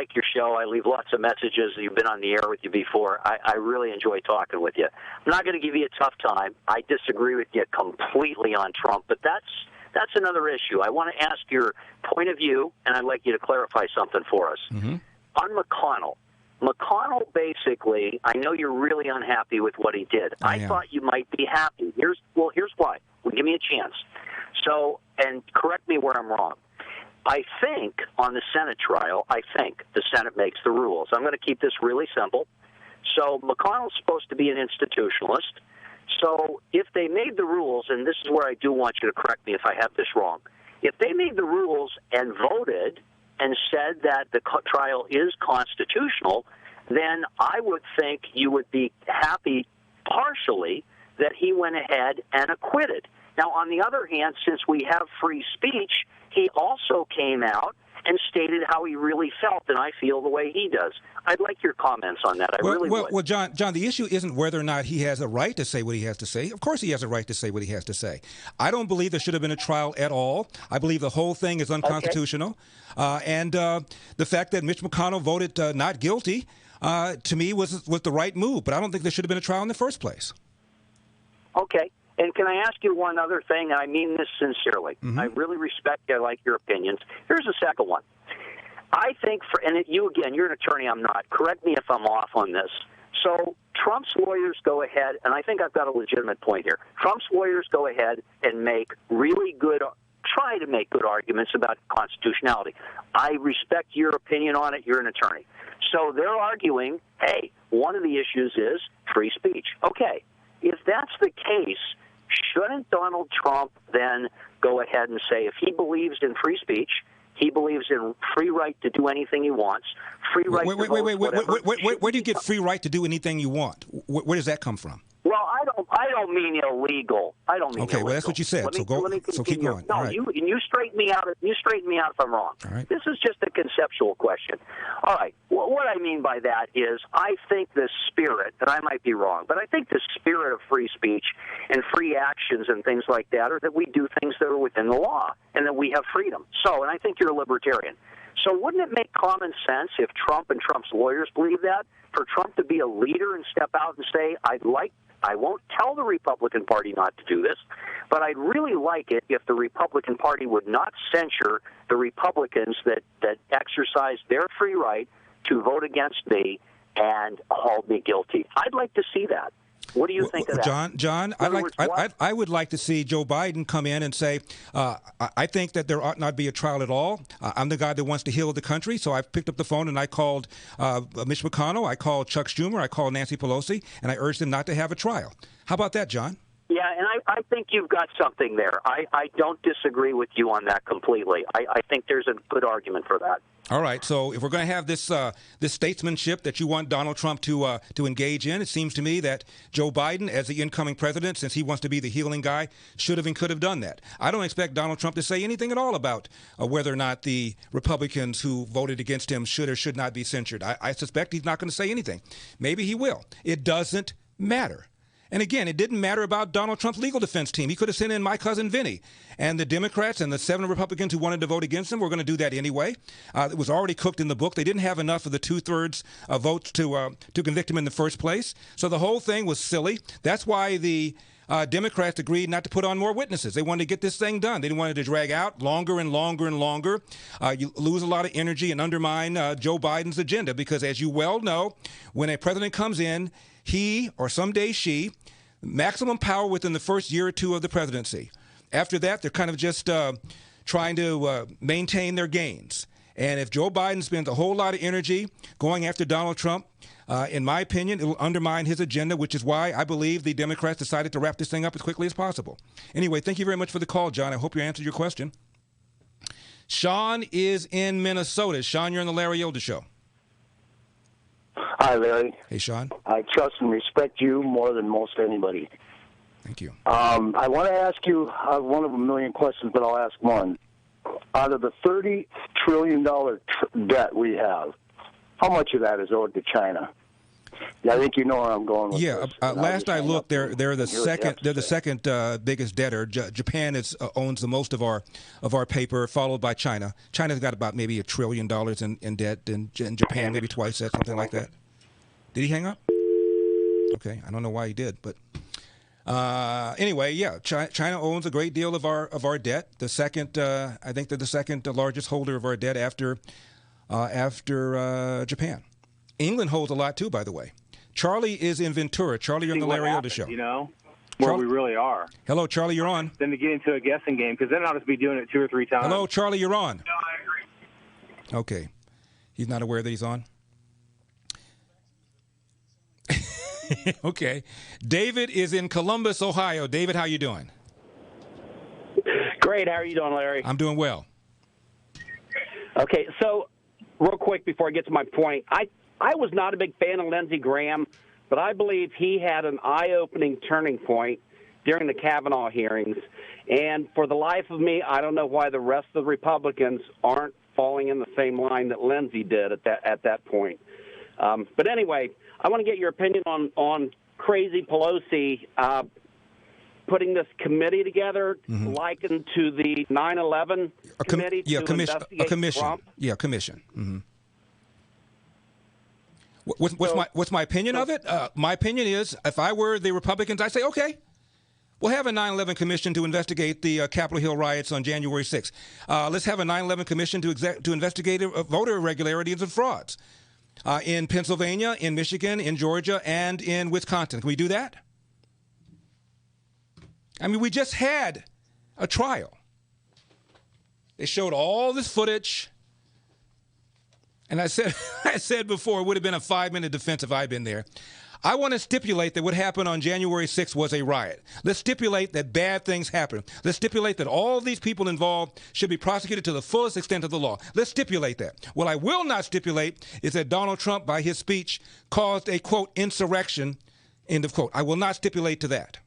like your show. I leave lots of messages. You've been on the air with you before. I really enjoy talking with you. I'm not going to give you a tough time. I disagree with you completely on Trump, but that's another issue. I want to ask your point of view, and I'd like you to clarify something for us. Mm-hmm. On McConnell. McConnell basically, I know you're really unhappy with what he did. I thought you might be happy. Here's why. Well, give me a chance. So, and correct me where I'm wrong. I think on the Senate trial, the Senate makes the rules. I'm going to keep this really simple. So McConnell's supposed to be an institutionalist. So if they made the rules, and this is where I do want you to correct me if I have this wrong, if they made the rules and voted and said that the trial is constitutional, then I would think you would be happy partially that he went ahead and acquitted. Now, on the other hand, since we have free speech, he also came out and stated how he really felt, and I feel the way he does. I'd like your comments on that. I really would. Well, John, the issue isn't whether or not he has a right to say what he has to say. Of course he has a right to say what he has to say. I don't believe there should have been a trial at all. I believe the whole thing is unconstitutional. Okay. And the fact that Mitch McConnell voted not guilty, to me, was the right move. But I don't think there should have been a trial in the first place. Okay. And can I ask you one other thing? I mean this sincerely. Mm-hmm. I really respect you. I like your opinions. Here's the second one. I think, you again, you're an attorney, I'm not. Correct me if I'm off on this. So Trump's lawyers go ahead, and I think I've got a legitimate point here. Trump's lawyers go ahead and try to make good arguments about constitutionality. I respect your opinion on it. You're an attorney. So they're arguing, hey, one of the issues is free speech. Okay. If that's the case, shouldn't Donald Trump then go ahead and say if he believes in free speech, he believes in free right to do anything he wants, free right to vote. Where do you get free right to do anything you want? Where does that come from? Well, I don't mean illegal. I don't mean okay, illegal. Well, that's what you said. So keep going. No, right. you straighten me out. You straighten me out if I'm wrong. All right. This is just a conceptual question. All right. Well, what I mean by that is I think the spirit, and I might be wrong, but I think the spirit of free speech and free actions and things like that are that we do things that are within the law and that we have freedom. So, and I think you're a libertarian. So wouldn't it make common sense if Trump and Trump's lawyers believe that, for Trump to be a leader and step out and say, I won't tell the Republican Party not to do this, but I'd really like it if the Republican Party would not censure the Republicans that exercise their free right to vote against me and hold me guilty. I'd like to see that. What do you think of that? John, I would like to see Joe Biden come in and say, I think that there ought not be a trial at all. I'm the guy that wants to heal the country, so I picked up the phone and I called Mitch McConnell, I called Chuck Schumer, I called Nancy Pelosi, and I urged them not to have a trial. How about that, John? Yeah, and I think you've got something there. I don't disagree with you on that completely. I think there's a good argument for that. All right, so if we're going to have this statesmanship that you want Donald Trump to engage in, it seems to me that Joe Biden, as the incoming president, since he wants to be the healing guy, should have and could have done that. I don't expect Donald Trump to say anything at all about whether or not the Republicans who voted against him should or should not be censured. I suspect he's not going to say anything. Maybe he will. It doesn't matter. And again, it didn't matter about Donald Trump's legal defense team. He could have sent in my cousin Vinny. And the Democrats and the 7 Republicans who wanted to vote against him were going to do that anyway. It was already cooked in the book. They didn't have enough of the 2/3 votes to convict him in the first place. So the whole thing was silly. That's why the Democrats agreed not to put on more witnesses. They wanted to get this thing done. They didn't want it to drag out longer and longer and longer. You lose a lot of energy and undermine Joe Biden's agenda because, as you well know, when a president comes in, he, or someday she, maximum power within the first year or two of the presidency. After that, they're kind of just trying to maintain their gains. And if Joe Biden spends a whole lot of energy going after Donald Trump, in my opinion, it will undermine his agenda, which is why I believe the Democrats decided to wrap this thing up as quickly as possible. Anyway, thank you very much for the call, John. I hope you answered your question. Sean is in Minnesota. Sean, you're on the Larry Elder Show. Hi, Larry. Hey, Sean. I trust and respect you more than most anybody. Thank you. I want to ask you one of a million questions, but I'll ask one. Out of the $30 trillion debt we have, how much of that is owed to China? Yeah, I think you know where I'm going with this. Last I looked, they're the second. They're the second biggest debtor. Japan owns the most of our paper, followed by China. China's got about maybe $1 trillion in debt, and Japan maybe twice that, something like that. Did he hang up? Okay, I don't know why he did, but anyway, yeah, China owns a great deal of our debt. The second, I think they're the second largest holder of our debt after Japan. England holds a lot too, by the way. Charlie is in Ventura. Charlie, you're on the Larry Elder Show. You know, where we really are. Hello, Charlie, you're on. Then to get into a guessing game, because then I'll just be doing it 2 or 3 times. Hello, Charlie, you're on. No, I agree. Okay. He's not aware that he's on? Okay. David is in Columbus, Ohio. David, how you doing? Great. How are you doing, Larry? I'm doing well. Okay, so real quick before I get to my point, I was not a big fan of Lindsey Graham, but I believe he had an eye-opening turning point during the Kavanaugh hearings. And for the life of me, I don't know why the rest of the Republicans aren't falling in the same line that Lindsey did at that point. But anyway, I want to get your opinion on crazy Pelosi putting this committee together, likened to the 9/11 committee to investigate Trump. Yeah, commission. Mm-hmm. What's my opinion of it? My opinion is, if I were the Republicans, I'd say, okay, we'll have a 9/11 commission to investigate the Capitol Hill riots on January 6th. Let's have a 9/11 commission to investigate voter irregularities and frauds in Pennsylvania, in Michigan, in Georgia, and in Wisconsin. Can we do that? I mean, we just had a trial. They showed all this footage. And I said before, it would have been a 5-minute defense if I'd been there. I want to stipulate that what happened on January 6th was a riot. Let's stipulate that bad things happened. Let's stipulate that all these people involved should be prosecuted to the fullest extent of the law. Let's stipulate that. What I will not stipulate is that Donald Trump, by his speech, caused a, quote, insurrection, end of quote. I will not stipulate to that.